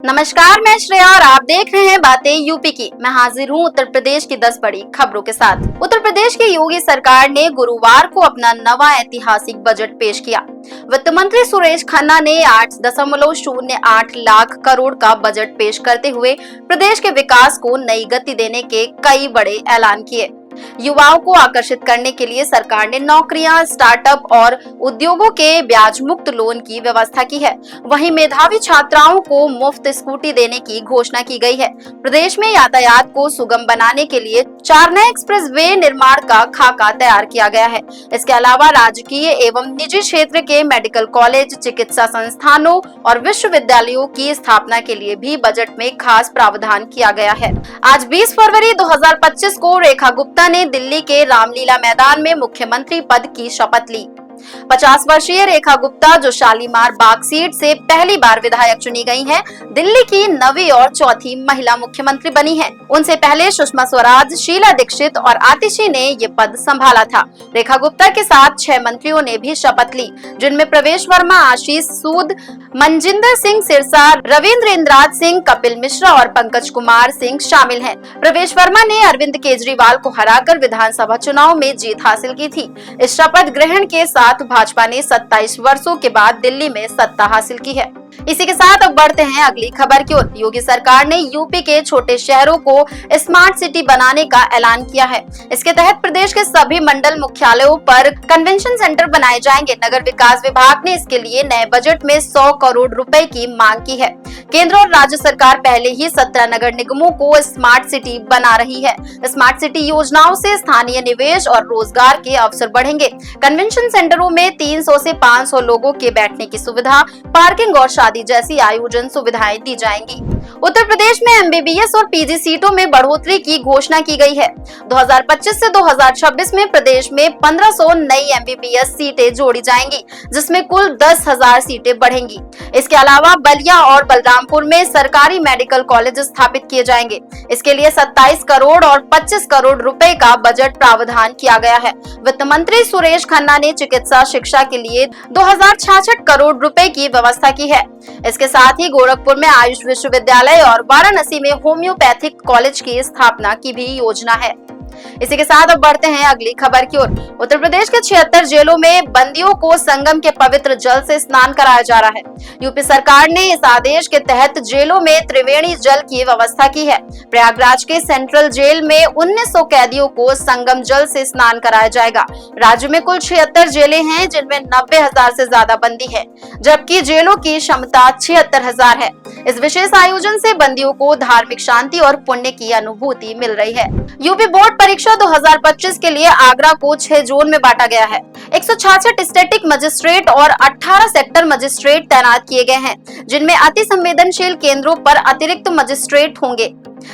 नमस्कार, मैं श्रेया और आप देख रहे हैं बातें यूपी की। मैं हाजिर हूं उत्तर प्रदेश की 10 बड़ी खबरों के साथ। उत्तर प्रदेश की योगी सरकार ने गुरुवार को अपना नवा ऐतिहासिक बजट पेश किया। वित्त मंत्री सुरेश खन्ना ने 8.08 लाख करोड़ का बजट पेश करते हुए प्रदेश के विकास को नई गति देने के कई बड़े ऐलान किए। युवाओं को आकर्षित करने के लिए सरकार ने नौकरियां, स्टार्टअप और उद्योगों के ब्याज मुक्त लोन की व्यवस्था की है। वहीं मेधावी छात्राओं को मुफ्त स्कूटी देने की घोषणा की गई है। प्रदेश में यातायात को सुगम बनाने के लिए 4 नए एक्सप्रेस वे निर्माण का खाका तैयार किया गया है। इसके अलावा राजकीय एवं निजी क्षेत्र के मेडिकल कॉलेज, चिकित्सा संस्थानों और विश्वविद्यालयों की स्थापना के लिए भी बजट में खास प्रावधान किया गया है। आज 20 फरवरी 2025 को रेखा गुप्ता ने दिल्ली के रामलीला मैदान में मुख्यमंत्री पद की शपथ ली। 50 वर्षीय रेखा गुप्ता, जो शालीमार बाग सीट से पहली बार विधायक चुनी गई हैं, दिल्ली की 9वीं और 4थी महिला मुख्यमंत्री बनी हैं। उनसे पहले सुषमा स्वराज, शीला दीक्षित और आतिशी ने ये पद संभाला था। रेखा गुप्ता के साथ 6 मंत्रियों ने भी शपथ ली, जिनमें प्रवेश वर्मा, आशीष सूद, मनजिंदर सिंह सिरसा, रविंद्र इंद्राज सिंह, कपिल मिश्रा और पंकज कुमार सिंह शामिल हैं। प्रवेश वर्मा ने अरविंद केजरीवाल को हराकर विधानसभा चुनाव में जीत हासिल की थी। इस शपथ ग्रहण के साथ भाजपा ने 27 वर्षों के बाद दिल्ली में सत्ता हासिल की है। इसी के साथ अब बढ़ते हैं अगली खबर की ओर। योगी सरकार ने यूपी के छोटे शहरों को स्मार्ट सिटी बनाने का ऐलान किया है। इसके तहत प्रदेश के सभी मंडल मुख्यालयों पर कन्वेंशन सेंटर बनाए जाएंगे। नगर विकास विभाग ने इसके लिए नए बजट में 100 करोड़ रुपए की मांग की है। केंद्र और राज्य सरकार पहले ही 17 नगर निगमों को स्मार्ट सिटी बना रही है। स्मार्ट सिटी योजनाओं से स्थानीय निवेश और रोजगार के अवसर बढ़ेंगे। कन्वेंशन सेंटरों में 300 से 500 लोगों के बैठने की सुविधा, पार्किंग और शादी जैसी आयोजन सुविधाएं दी जाएंगी। उत्तर प्रदेश में एमबीबीएस और पीजी सीटों में बढ़ोतरी की घोषणा की गई है। 2025 से 2026 में प्रदेश में 1500 नई एमबीबीएस सीटें जोड़ी जाएंगी, जिसमें कुल 10,000 सीटें बढ़ेंगी। इसके अलावा बलिया और बलरामपुर में सरकारी मेडिकल कॉलेज स्थापित किए जाएंगे। इसके लिए 27 करोड़ और 25 करोड़ रुपए का बजट प्रावधान किया गया है। वित्त मंत्री सुरेश खन्ना ने चिकित्सा शिक्षा के लिए 2066 करोड़ रुपए की व्यवस्था की है। इसके साथ ही गोरखपुर में आयुष विश्वविद्यालय और वाराणसी में होम्योपैथिक कॉलेज की स्थापना की भी योजना है। इसी के साथ अब बढ़ते हैं अगली खबर की ओर। उत्तर प्रदेश के 76 जेलों में बंदियों को संगम के पवित्र जल से स्नान कराया जा रहा है। यूपी सरकार ने इस आदेश के तहत जेलों में त्रिवेणी जल की व्यवस्था की है। प्रयागराज के सेंट्रल जेल में 1900 कैदियों को संगम जल से स्नान कराया जाएगा। राज्य में कुल 76 जेलें हैं, जिनमें 90,000 से ज्यादा बंदी है, जबकि जेलों की क्षमता 76,000 है। इस विशेष आयोजन से बंदियों को धार्मिक शांति और पुण्य की अनुभूति मिल रही है। यूपी बोर्ड परीक्षा 2025 के लिए आगरा को 6 जोन में बांटा गया है। 166 स्टैटिक मजिस्ट्रेट और 18 सेक्टर मजिस्ट्रेट तैनात किए गए हैं, जिनमें अति संवेदनशील केंद्रों पर अतिरिक्त मजिस्ट्रेट होंगे।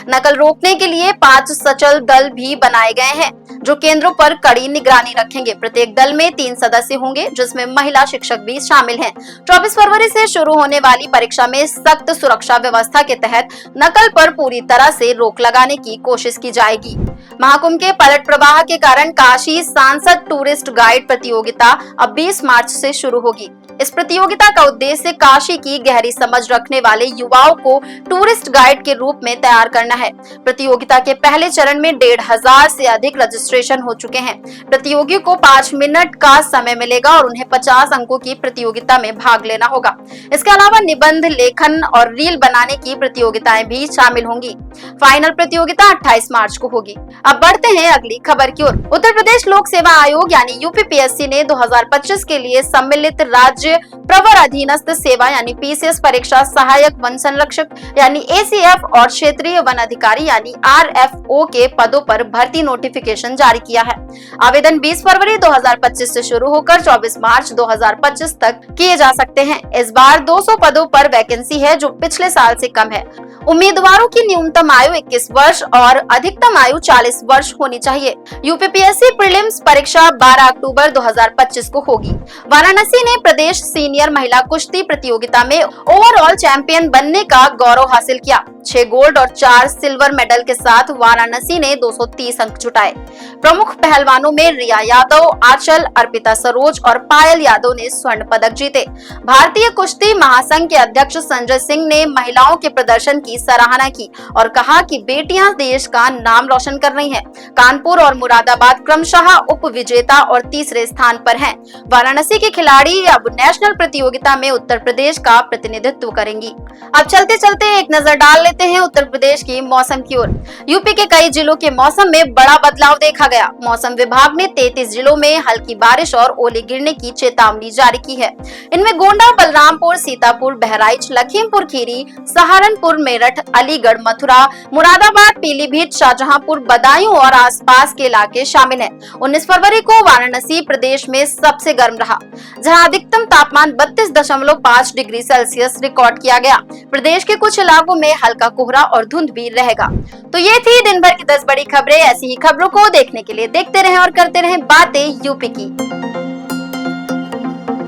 नकल रोकने के लिए 5 सचल दल भी बनाए गए हैं, जो केंद्रों पर कड़ी निगरानी रखेंगे। प्रत्येक दल में 3 सदस्य होंगे, जिसमें महिला शिक्षक भी शामिल हैं। 24 फरवरी से शुरू होने वाली परीक्षा में सख्त सुरक्षा व्यवस्था के तहत नकल पर पूरी तरह से रोक लगाने की कोशिश की जाएगी। महाकुंभ के पलट प्रवाह के कारण काशी सांसद टूरिस्ट गाइड प्रतियोगिता अब 20 मार्च से शुरू होगी। इस प्रतियोगिता का उद्देश्य काशी की गहरी समझ रखने वाले युवाओं को टूरिस्ट गाइड के रूप में तैयार करना है। प्रतियोगिता के पहले चरण में 1,500 से अधिक रजिस्ट्रेशन हो चुके हैं। प्रतियोगी को 5 मिनट का समय मिलेगा और उन्हें 50 अंकों की प्रतियोगिता में भाग लेना होगा। इसके अलावा निबंध लेखन और रील बनाने की प्रतियोगिताएं भी शामिल होंगी। फाइनल प्रतियोगिता 28 मार्च को होगी। अब बढ़ते हैं अगली खबर की ओर। उत्तर प्रदेश लोक सेवा आयोग यानी यूपीपीएससी ने 2025 के लिए सम्मिलित राज्य प्रवर अधीनस्थ सेवा यानी पीसीएस परीक्षा सहायक वन संरक्षक यानी एसीएफ और क्षेत्रीय वन अधिकारी यानी आरएफओ के पदों पर भर्ती नोटिफिकेशन जारी किया है। आवेदन 20 फरवरी 2025 से शुरू होकर 24 मार्च 2025 तक किए जा सकते हैं। इस बार 200 पदों पर वैकेंसी है, जो पिछले साल से कम है। उम्मीदवारों की न्यूनतम आयु 21 वर्ष और अधिकतम आयु 40 वर्ष होनी चाहिए। यूपीपीएससी प्रीलिम्स परीक्षा 12 अक्टूबर 2025 को होगी। वाराणसी ने प्रदेश सीनियर महिला कुश्ती प्रतियोगिता में ओवरऑल चैंपियन बनने का गौरव हासिल किया। 6 गोल्ड और 4 सिल्वर मेडल के साथ वाराणसी ने 230 अंक जुटाए। प्रमुख पहलवानों में रिया यादव, आंचल, अर्पिता सरोज और पायल यादव ने स्वर्ण पदक जीते। भारतीय कुश्ती महासंघ के अध्यक्ष संजय सिंह ने महिलाओं के प्रदर्शन की सराहना की और कहा कि बेटियां देश का नाम रोशन कर रही हैं। कानपुर और मुरादाबाद क्रमशः उप विजेता और तीसरे स्थान पर हैं। वाराणसी के खिलाड़ी अब नेशनल प्रतियोगिता में उत्तर प्रदेश का प्रतिनिधित्व करेंगी। अब चलते चलते एक नजर डाल लेते हैं उत्तर प्रदेश की मौसम की ओर। यूपी के कई जिलों के मौसम में बड़ा बदलाव देखा गया। मौसम विभाग ने 33 जिलों में हल्की बारिश और ओले गिरने की चेतावनी जारी की है। इनमें गोंडा, बलरामपुर, सीतापुर, बहराइच, लखीमपुर खीरी, सहारनपुर, मेरठ, अलीगढ़, मथुरा, मुरादाबाद, पीलीभीत, शाहजहांपुर, बदायूं और आसपास के इलाके शामिल हैं। 19 फरवरी को वाराणसी प्रदेश में सबसे गर्म रहा, जहां अधिकतम तापमान 32.5 डिग्री सेल्सियस रिकॉर्ड किया गया। प्रदेश के कुछ इलाकों में हल्का कोहरा और धुंध भी रहेगा। तो ये थी दिन भर की 10 बड़ी खबरें। ऐसी ही खबरों को देखने के लिए देखते रहें और करते रहें बातें यूपी की।